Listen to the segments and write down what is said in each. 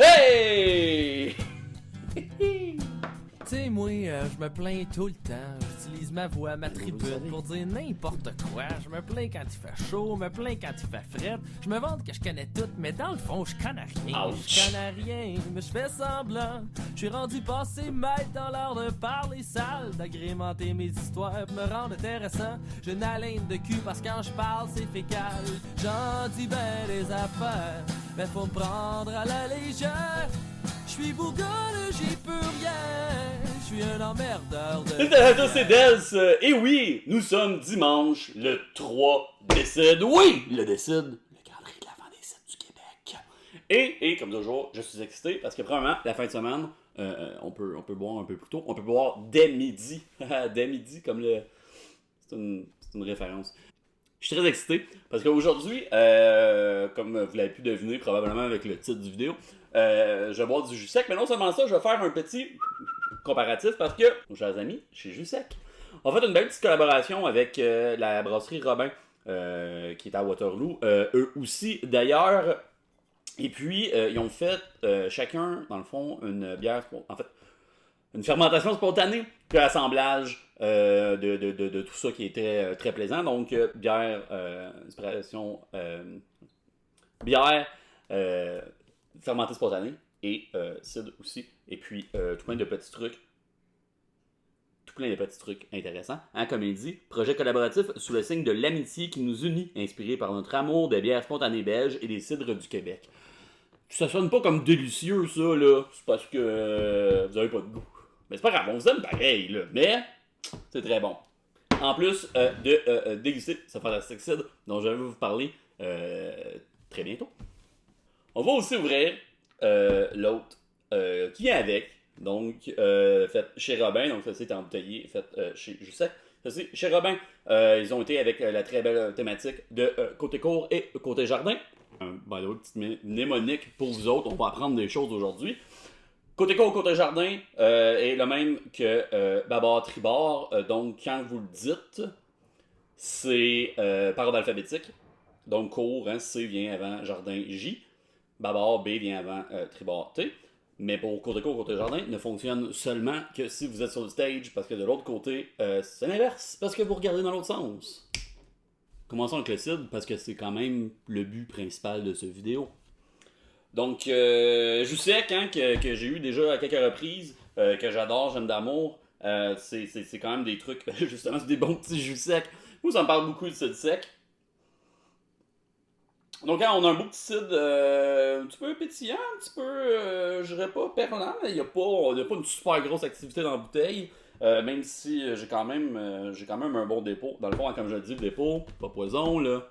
Hey! Tu sais, moi, je me plains tout le temps. J'utilise ma voix, ma tribune pour dire n'importe quoi. Je me plains quand il fait chaud, je me plains quand il fait fret. Je me vante que je connais tout, mais dans le fond, je connais rien. Ouch. Je connais rien, mais je fais semblant. Je suis rendu passé maître dans l'art de parler sale, d'agrémenter mes histoires pour me rendre intéressant. J'ai une haleine de cul parce que quand je parle, c'est fécal. J'en dis ben des affaires, mais faut me prendre à la légère. Je suis bourgogne, j'y peux rien. Je suis un emmerdeur de... Salut à tous, c'est Dels. Et oui, nous sommes dimanche, le 3 décide. Oui, le décide. Le calendrier de l'avant décide du Québec. Et comme toujours, je suis excité parce que premièrement, la fin de semaine, on peut boire un peu plus tôt. On peut boire dès midi. Dès midi, comme le... C'est une référence. Je suis très excité parce qu'aujourd'hui, comme vous l'avez pu deviner probablement avec le titre du vidéo, je vais boire du jus sec. Mais non seulement ça, je vais faire un petit comparatif parce que, chers amis, chez Jus Sec, on fait une belle petite collaboration avec la brasserie Robin qui est à Waterloo. Eux aussi, d'ailleurs. Et puis, ils ont fait chacun, dans le fond, une bière, en fait, une fermentation spontanée, puis assemblage de tout ça qui était très plaisant. Donc, bière, inspiration, bière fermentée spontanée et cidre aussi. Et puis, tout plein de petits trucs. Tout plein de petits trucs intéressants. Hein, comme il dit, projet collaboratif sous le signe de l'amitié qui nous unit, inspiré par notre amour des bières spontanées belges et des cidres du Québec. Ça sonne pas comme délicieux, ça, là. C'est parce que vous avez pas de goût. Mais c'est pas grave, on vous aime pareil, là. Mais c'est très bon. En plus de déguster ce fantastique cidre dont je vais vous parler très bientôt. On va aussi ouvrir l'autre qui vient avec. Donc, fait chez Robin. Donc, ça c'est embouteillé, fait chez Jus Sec. Ça c'est chez Robin. Ils ont été avec la très belle thématique de côté court et côté jardin. By the way, petite mnémonique pour vous autres. On va apprendre des choses aujourd'hui. Côté court, côté jardin est le même que Babar Tribord. Donc, quand vous le dites, c'est par ordre alphabétique. Donc, court, hein, C vient avant jardin J. Babar, B vient avant Tribord, T. Mais pour côté court, côté jardin, ne fonctionne seulement que si vous êtes sur le stage, parce que de l'autre côté, c'est l'inverse, parce que vous regardez dans l'autre sens. Commençons avec le cidre, parce que c'est quand même le but principal de cette vidéo. Donc, Jus Sec, hein, que j'ai eu déjà à quelques reprises, que j'adore, j'aime d'amour. C'est quand même des trucs, justement, c'est des bons petits jus secs. Moi, ça me parle beaucoup de cidre sec. Donc, hein, on a un beau petit cidre un petit peu pétillant, un petit peu, je dirais pas perlant, mais il n'y a pas une super grosse activité dans la bouteille. Même si j'ai quand même un bon dépôt. Dans le fond, comme je le dis, le dépôt, pas poison, là.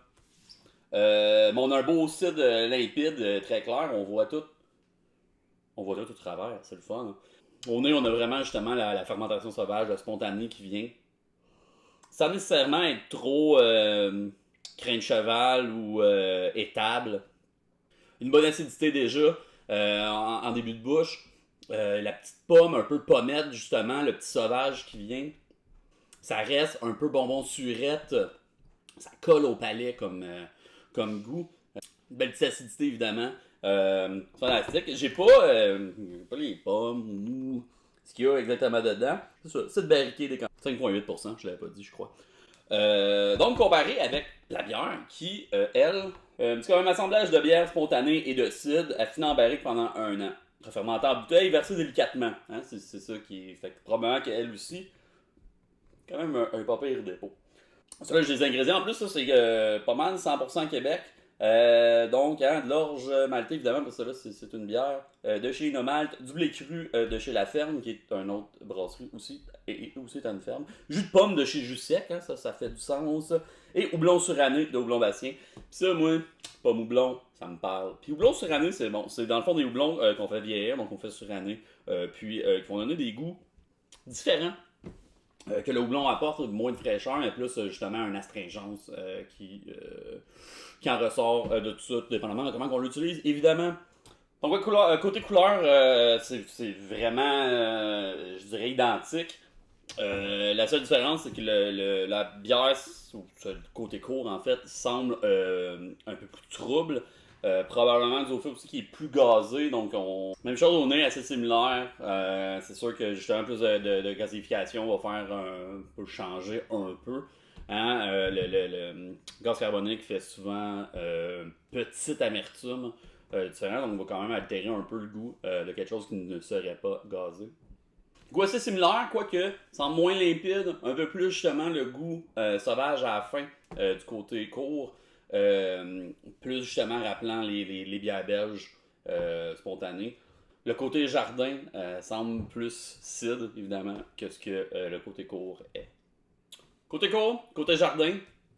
Mais on a un beau cidre limpide, très clair, on voit tout au travers, c'est le fun. Hein. Au nez, on a vraiment justement la fermentation sauvage, la spontanée qui vient. Sans nécessairement être trop crin de cheval ou étable. Une bonne acidité déjà en début de bouche. La petite pomme, un peu pommette justement, le petit sauvage qui vient. Ça reste un peu bonbon surette. Ça colle au palais comme goût. Une belle petite acidité évidemment. Fantastique. J'ai pas les pommes ou ce qu'il y a exactement dedans. C'est ça, c'est de barriquer des 5,8%, je l'avais pas dit, je crois. Donc comparé avec la bière qui, elle, c'est comme un assemblage de bière spontanée et de cidre affiné en barrique pendant 1 an. Fermenté en bouteille, versé délicatement. Hein? C'est ça qui est. Fait que probablement qu'elle aussi, quand même un pas pire dépôt. Ça là, j'ai les ingrédients en plus, ça c'est pas mal 100% Québec. Donc, hein, de l'orge maltée, évidemment, parce que là, c'est une bière de chez Inomalt, du blé cru de chez La Ferme, qui est une autre brasserie aussi, et aussi est une ferme. Jus de pomme de chez Jus Sec, hein, ça fait du sens. Et houblon suranné de Houblon Bastien. Puis ça, moi, pomme houblon, ça me parle. Puis houblon suranné, c'est bon. C'est dans le fond des houblons qu'on fait vieillir, donc on fait suranné, puis qui vont donner des goûts différents. Que le houblon apporte moins de fraîcheur, mais plus justement une astringence qui en ressort de tout ça, dépendamment de comment on l'utilise, évidemment. Donc, côté couleur, c'est vraiment, je dirais, identique. La seule différence, c'est que la bière, ou le côté court, en fait, semble un peu plus trouble. Probablement du aussi qui est plus gazé, donc même chose au nez, assez similaire. C'est sûr que justement plus de gasification va faire peut changer un peu. Hein? Le gaz carbonique fait souvent petite amertume différent, donc on va quand même altérer un peu le goût de quelque chose qui ne serait pas gazé. Goût assez similaire, quoique semble moins limpide, un peu plus justement le goût sauvage à la fin du côté court, plus justement rappelant les bières belges spontanées. Le côté jardin semble plus cidre, évidemment, que ce que le côté court est. Côté court, côté jardin,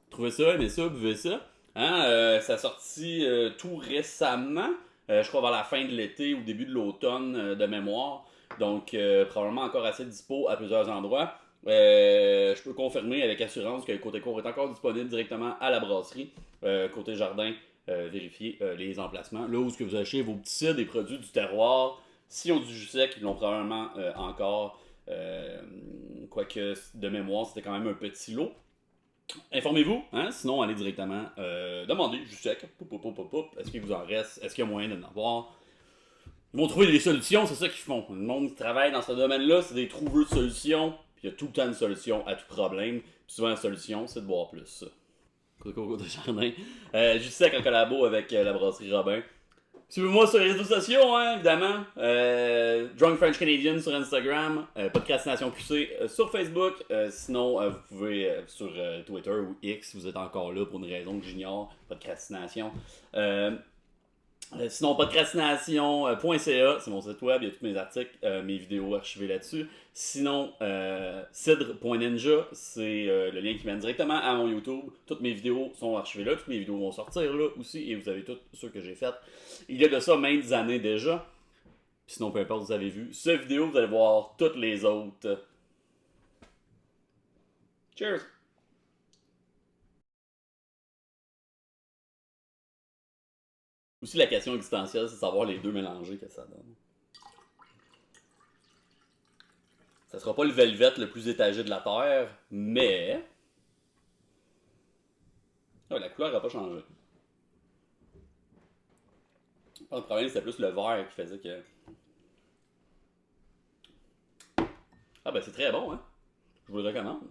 trouvez ça, aimez ça, buvez ça. Hein, ça a sorti tout récemment, je crois vers la fin de l'été ou début de l'automne de mémoire. Donc, probablement encore assez dispo à plusieurs endroits. Je peux confirmer avec assurance que le côté court est encore disponible directement à la brasserie. Côté jardin, vérifiez les emplacements. Là où ce que vous achetez vos petits cidres, des produits du terroir, si on du jus sec, ils l'ont probablement encore. Quoique de mémoire, c'était quand même un petit lot. Informez-vous, hein? Sinon allez directement demander jus sec. Est-ce qu'il vous en reste? Est-ce qu'il y a moyen d'en avoir? Ils vont trouver des solutions, c'est ça qu'ils font. Le monde qui travaille dans ce domaine-là, c'est des trouveurs de solutions. Puis il y a tout le temps une solution à tout problème. Puis souvent la solution, c'est de boire plus. Coco de jardin. Juste sec en collabo avec la brasserie Robin. Suivez-moi sur les réseaux sociaux, hein, évidemment. Drunk French Canadian sur Instagram. Podcastination QC sur Facebook. Sinon, vous pouvez sur Twitter ou X si vous êtes encore là pour une raison que j'ignore. Podcastination. Sinon, podcastination.ca, c'est mon site web, il y a tous mes articles, mes vidéos archivées là-dessus. Sinon, cidre.ninja, c'est le lien qui mène directement à mon YouTube. Toutes mes vidéos sont archivées là, toutes mes vidéos vont sortir là aussi, et vous avez toutes ceux que j'ai faites. Il y a de ça maintes années déjà. Sinon, peu importe, vous avez vu cette vidéo, vous allez voir toutes les autres. Cheers! Aussi, la question existentielle, c'est de savoir les deux mélangés que ça donne. Ça sera pas le Velvet le plus étagé de la Terre, mais... Ah, la couleur n'a pas changé. Le problème, c'était plus le vert qui faisait que... Ah ben, c'est très bon, hein? Je vous le recommande.